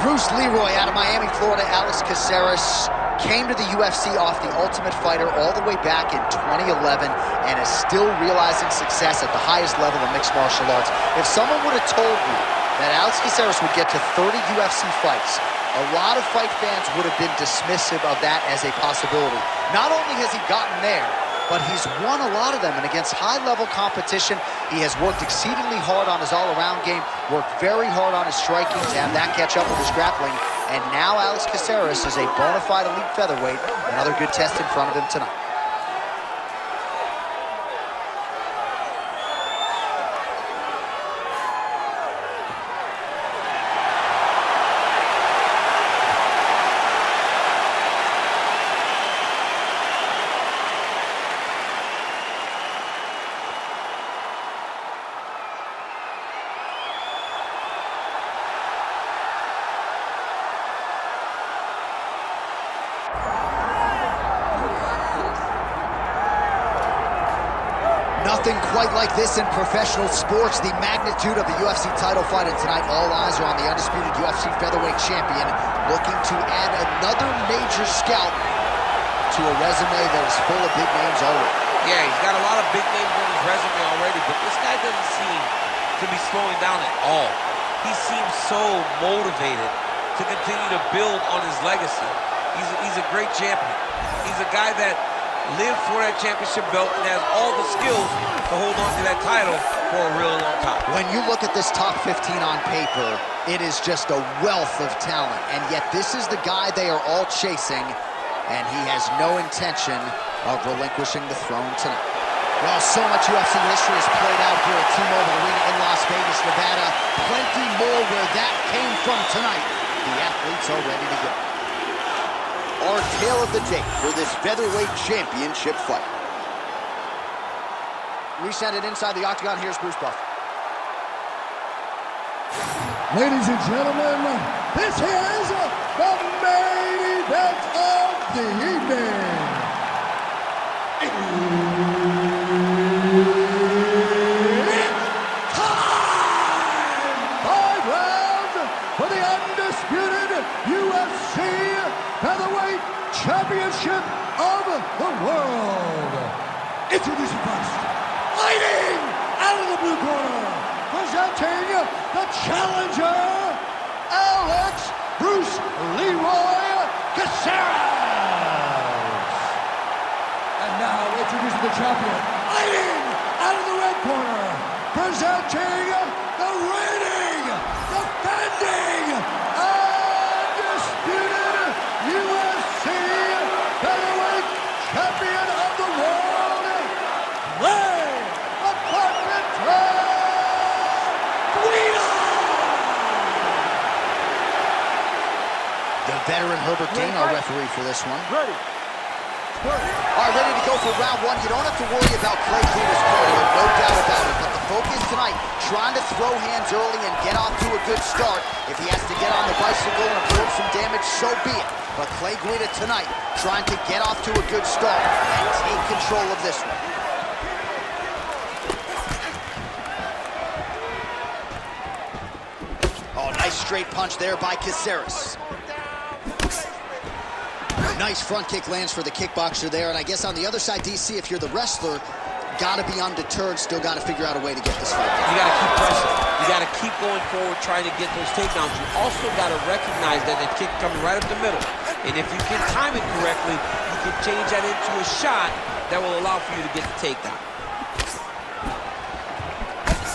Bruce Leroy out of Miami, Florida, Alex Caceres, came to the UFC off The Ultimate Fighter all the way back in 2011 and is still realizing success at the highest level of mixed martial arts. If someone would have told me that Alex Caceres would get to 30 UFC fights, a lot of fight fans would have been dismissive of that as a possibility. Not only has he gotten there, but he's won a lot of them, and against high-level competition, he has worked exceedingly hard on his all-around game, worked very hard on his striking to have that catch up with his grappling, and now Alex Caceres is a bona fide elite featherweight. Another good test in front of him tonight. Nothing quite like this in professional sports. The magnitude of the UFC title fight, and tonight all eyes are on the undisputed UFC featherweight champion, looking to add another major scalp to a resume that is full of big names already. Yeah, he's got a lot of big names on his resume already, but this guy doesn't seem to be slowing down at all. He seems so motivated to continue to build on his legacy. He's a great champion. He's a guy that lived for that championship belt and has all the skills to hold on to that title for a real long time. When you look at this top 15 on paper, it is just a wealth of talent, and yet this is the guy they are all chasing, and he has no intention of relinquishing the throne tonight. Well, so much UFC history has played out here at T-Mobile Arena in Las Vegas, Nevada. Plenty more where that came from tonight. The athletes are ready to go. Our tale of the tape for this featherweight championship fight. We send it inside the octagon. Here's Bruce Buffer. Ladies and gentlemen, this is the main event of the evening. It's time! 5 rounds for the undisputed UFC Featherweight Championship of the world. Introducing first, fighting out of the blue corner, presenting the challenger, Alex Bruce Leroy Caceres. And now introducing the champion, fighting out of the red corner, presenting the reigning, defending, undisputed UFC Featherweight Champion of the world, Guida! The veteran Herbert Dean, our referee for this one. Ready. All right, ready to go for round one. You don't have to worry about Clay Guida's cardio, no doubt about it. But the focus tonight, trying to throw hands early and get off to a good start. If he has to get on the bicycle and absorb some damage, so be it. But Clay Guida tonight, trying to get off to a good start and take control of this one. Oh, nice straight punch there by Caceres. Nice front kick lands for the kickboxer there, and I guess on the other side, DC, if you're the wrestler, gotta be undeterred, still gotta figure out a way to get this fight done. You gotta keep pressing. You gotta keep going forward, trying to get those takedowns. You also gotta recognize that the kick coming right up the middle. And if you can time it correctly, you can change that into a shot that will allow for you to get the takedown.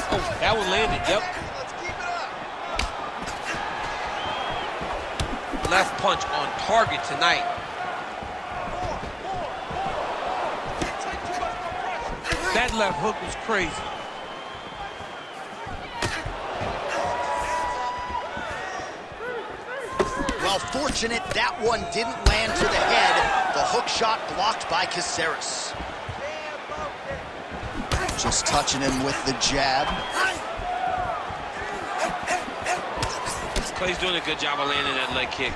Oh, that one landed, yep. Left punch on target tonight. That left hook was crazy. Well, fortunate that one didn't land to the head. The hook shot blocked by Caceres. Just touching him with the jab. Clay's doing a good job of landing that leg kick.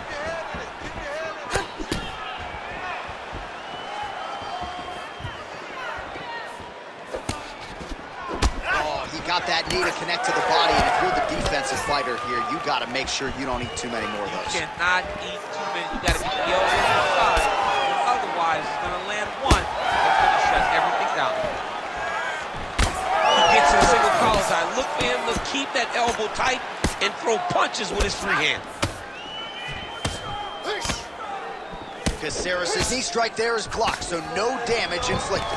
got that knee to connect to the body, and if you're the defensive fighter here, you got to make sure you don't eat too many more of those. You cannot eat too many. You got to get the elbow on the side. Otherwise, it's going to land one that's going to shut everything down. He gets a single collar tie. Look for him to keep that elbow tight and throw punches with his free hand. Caceres' knee strike there is blocked, so no damage inflicted.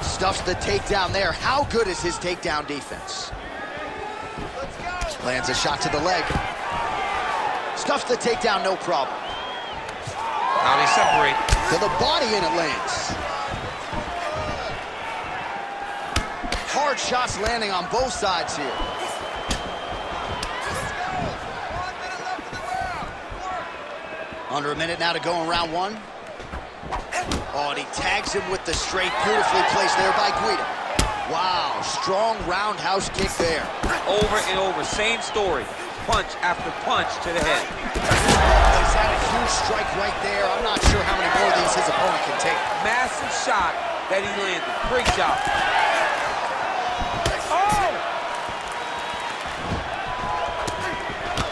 Stuffs the takedown there. How good is his takedown defense? Lands a shot to the leg. Stuffs the takedown, no problem. Now they separate. To the body, and it lands. Hard shots landing on both sides here. Under a minute now to go in round one. Oh, and he tags him with the straight, beautifully placed there by Guida. Wow, strong roundhouse kick there. Over and over, same story. Punch after punch to the head. He's had a huge strike right there. I'm not sure how many more of these his opponent can take. Massive shot that he landed. Great job.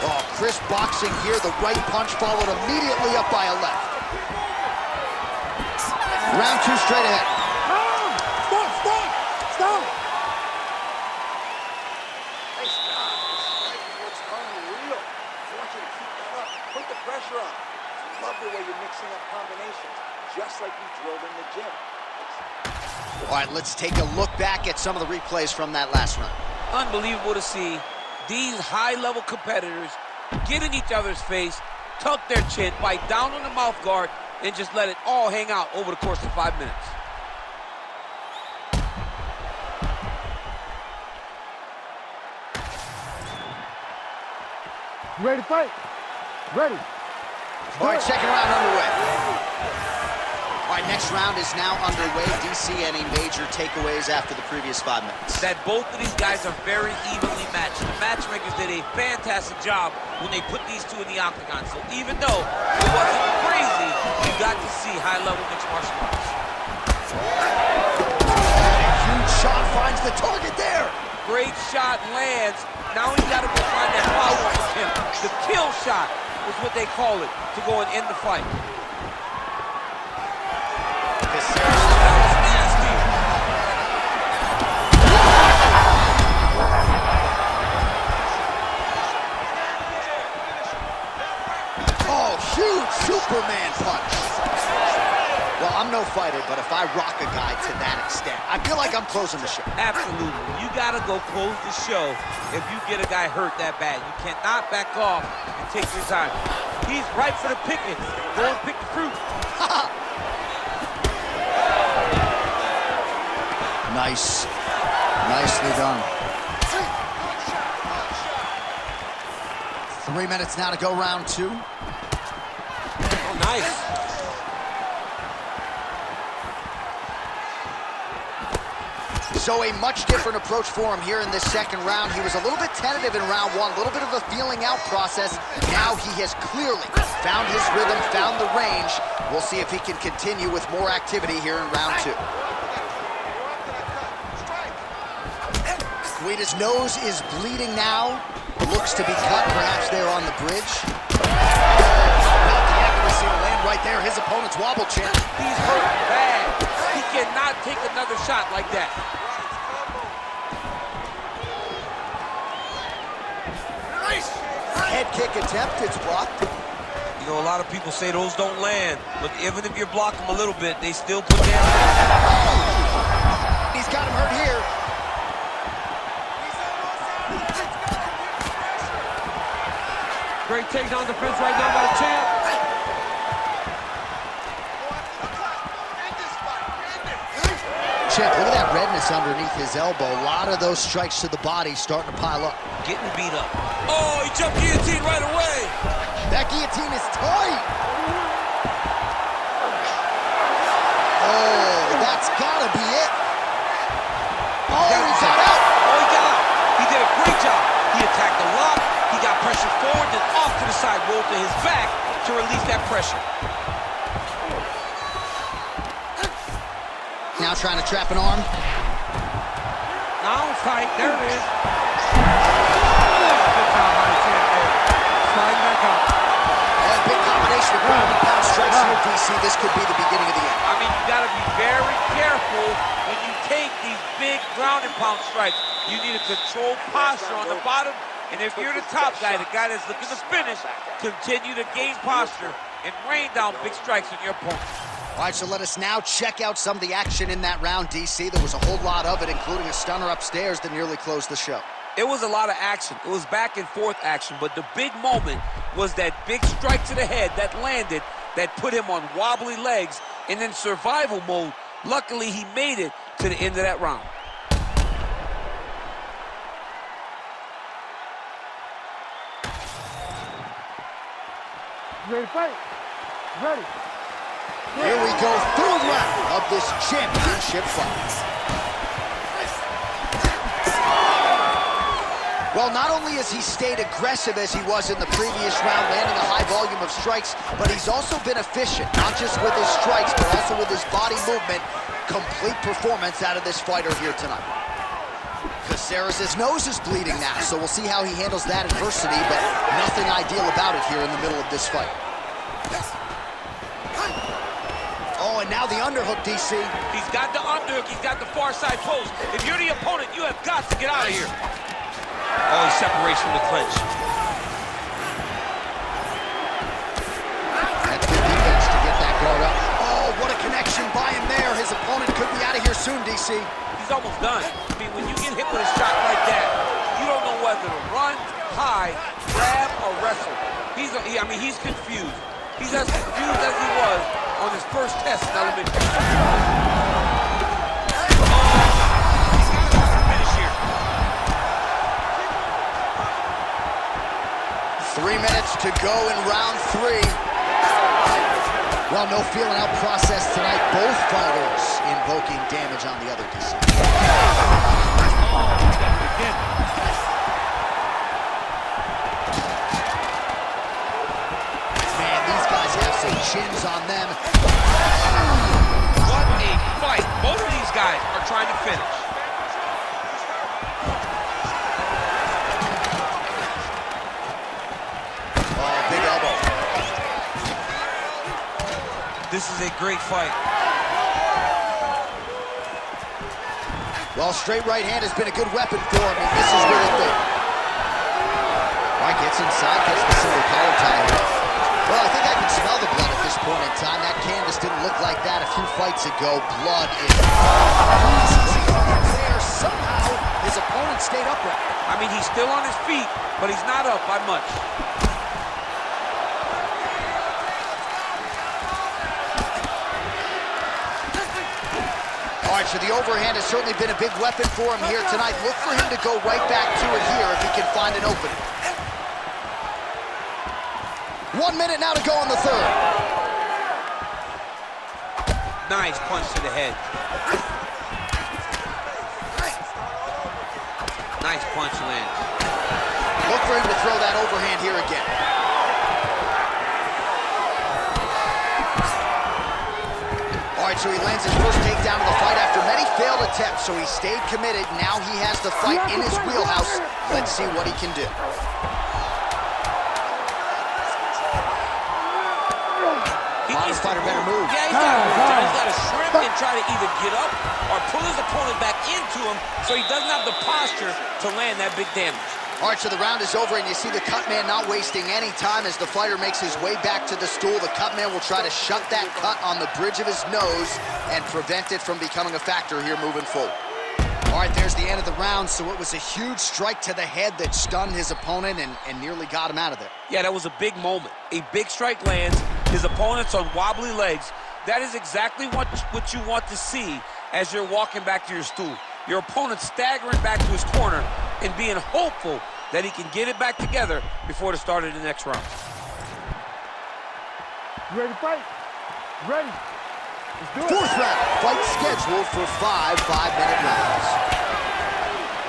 Oh, crisp boxing here. The right punch followed immediately up by a left. Round two straight ahead. Stop! Hey, stop. What's unreal. I want you to keep that up. Put the pressure on. I love the way you're mixing up combinations, just like you drilled in the gym. All right, let's take a look back at some of the replays from that last round. Unbelievable to see these high-level competitors get in each other's face, tuck their chin, bite down on the mouth guard, and just let it all hang out over the course of 5 minutes. You ready to fight? Ready. All right, second round underway. All right, next round is now underway. DC, any major takeaways after the previous 5 minutes? That both of these guys are very evenly matched. The matchmakers did a fantastic job when they put these two in the octagon. So even though it wasn't crazy, you got to see high-level mixed martial arts. Huge shot finds the target there. Great shot lands. Now he's got to go find that follow-up attempt. The kill shot is what they call it to go and end the fight. That was nasty. Oh, huge Superman punch. Well, I'm no fighter, but if I rock a guy to that extent, I feel like I'm closing the show. Absolutely. You got to go close the show if you get a guy hurt that bad. You cannot back off and take your time. He's ripe for the picking. Go and pick the fruit. Nice. Nicely done. 3 minutes now to go, round two. Oh, nice. So a much different approach for him here in this second round. He was a little bit tentative in round one, a little bit of a feeling out process. Now he has clearly found his rhythm, found the range. We'll see if he can continue with more activity here in round two. Guida's nose is bleeding now. Looks to be cut, perhaps there on the bridge. Not the accuracy to land right there. His opponent's wobble chin. He's hurt bad. He cannot take another shot like that. Head kick attempt, it's blocked. You know, a lot of people say those don't land, but even if you block them a little bit, they still put down. He's got him hurt here. Great takedown defense right now by the champ. Champ, look at that redness underneath his elbow. A lot of those strikes to the body starting to pile up. Getting beat up. Oh, he jumped guillotine right away. That guillotine is tight. Oh, that's gotta be it. Oh, he got out. Oh, he got out. He did a great job. He attacked the lock. He got pressure forward, then off to the side, rolled to his back to release that pressure. Now trying to trap an arm. Now it's tight. There it is. Good job by the champ there. Sliding back up. And big combination of ground and pound strikes here, DC. This could be the beginning of the end. I mean, you got to be very careful when you take these big ground and pound strikes. You need a controlled posture on the bottom. And if you're the top guy, the guy that's looking to finish, continue to gain posture and rain down big strikes on your opponent. All right, so let us now check out some of the action in that round, DC. There was a whole lot of it, including a stunner upstairs that nearly closed the show. It was a lot of action. It was back and forth action, but the big moment was that big strike to the head that landed, that put him on wobbly legs, and in survival mode, luckily he made it to the end of that round. Ready to fight? Ready. Here we go, third round of this championship fight. Well, not only has he stayed aggressive as he was in the previous round, landing a high volume of strikes, but he's also been efficient, not just with his strikes, but also with his body movement. Complete performance out of this fighter here tonight. Caceres' nose is bleeding now, so we'll see how he handles that adversity, but nothing ideal about it here in the middle of this fight. Oh, and now the underhook, DC. He's got the underhook, he's got the far side post. If you're the opponent, you have got to get out of here. Oh, he separates from the clinch. That's good defense to get that guard up. Oh, what a connection by him there. His opponent could be out of here soon, DC. He's almost done. I mean, when you get hit with a shot like that, you don't know whether to run, hide, grab, or wrestle. He's confused. He's as confused as he was on his first test in elementary school. 3 minutes to go in round 3. Well, no feeling out process tonight. Both fighters invoking damage on the other DC. Man, these guys have some chins on them. What a fight. Both of these guys are trying to finish. This is a great fight. Well, straight right hand has been a good weapon for him, and this is really big. All right, gets inside, gets the single collar tie. Well, I think I can smell the blood at this point in time. That canvas didn't look like that a few fights ago. Blood is there. Somehow, his opponent stayed upright. I mean, he's still on his feet, but he's not up by much. All right, so the overhand has certainly been a big weapon for him here tonight. Look for him to go right back to it here if he can find an opening. 1 minute now to go on the third. Nice punch to the head. Nice punch lands. Look for him to throw that overhand here again. All right, so he lands his first takedown of the fight after many failed attempts, so he stayed committed. Now he has the fight in his wheelhouse. Let's see what he can do. Modern fighter better move. Yeah, he's got to shrimp and try to either get up or pull his opponent back into him so he doesn't have the posture to land that big damage. All right, so the round is over, and you see the cut man not wasting any time as the fighter makes his way back to the stool. The cut man will try to shut that cut on the bridge of his nose and prevent it from becoming a factor here moving forward. All right, there's the end of the round, so it was a huge strike to the head that stunned his opponent and nearly got him out of there. Yeah, that was a big moment. A big strike lands, his opponent's on wobbly legs. That is exactly what you want to see as you're walking back to your stool. Your opponent staggering back to his corner and being hopeful that he can get it back together before the start of the next round. You ready to fight? Ready. Let's do it. Fourth round, fight scheduled for 5 5-minute rounds.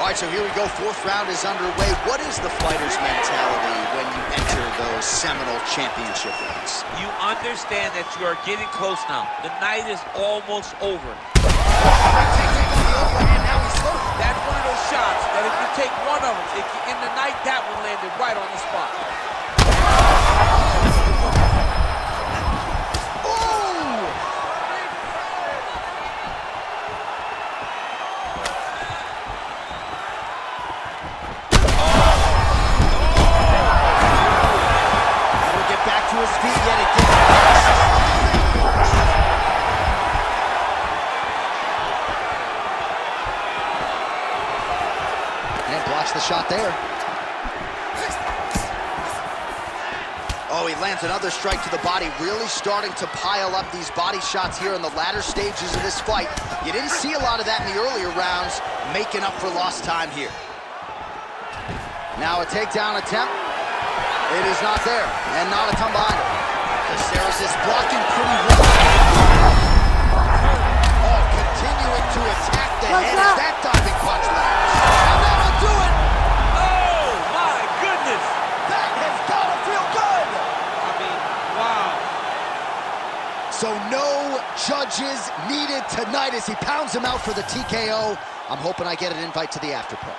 All right, so here we go. Fourth round is underway. What is the fighter's mentality when you enter those seminal championship rounds? You understand that you are getting close now. The night is almost over. That's one of shots that if you take one of them, in the night, that one landed right on the spot. His feet yet again. And blocks the shot there. Oh, he lands another strike to the body, really starting to pile up these body shots here in the latter stages of this fight. You didn't see a lot of that in the earlier rounds, making up for lost time here. Now a takedown attempt. It is not there, and not a ton behind him. Caceres is blocking pretty well. Oh, continuing to attack the head as that diving punch lands. And that'll do it! Oh, my goodness! That has got to feel good! I mean, wow. So no judges needed tonight as he pounds him out for the TKO. I'm hoping I get an invite to the after party.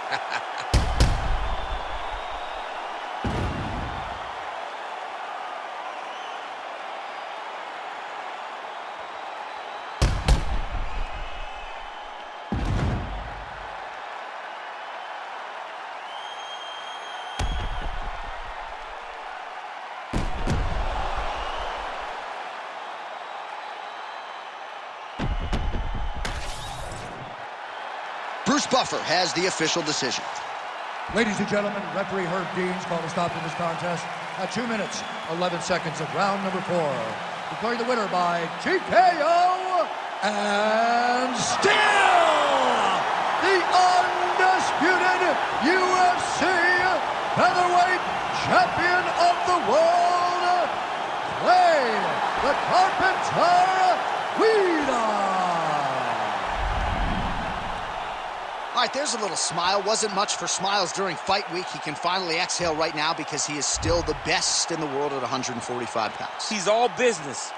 Bruce Buffer has the official decision. Ladies and gentlemen, referee Herb Dean's called a stop to this contest at 2 minutes, 11 seconds of round number 4. Declaring the winner by TKO and still the undisputed UFC featherweight champion of the world, Clay the Carpenter Guida. All right, there's a little smile. Wasn't much for smiles during fight week. He can finally exhale right now because he is still the best in the world at 145 pounds. He's all business.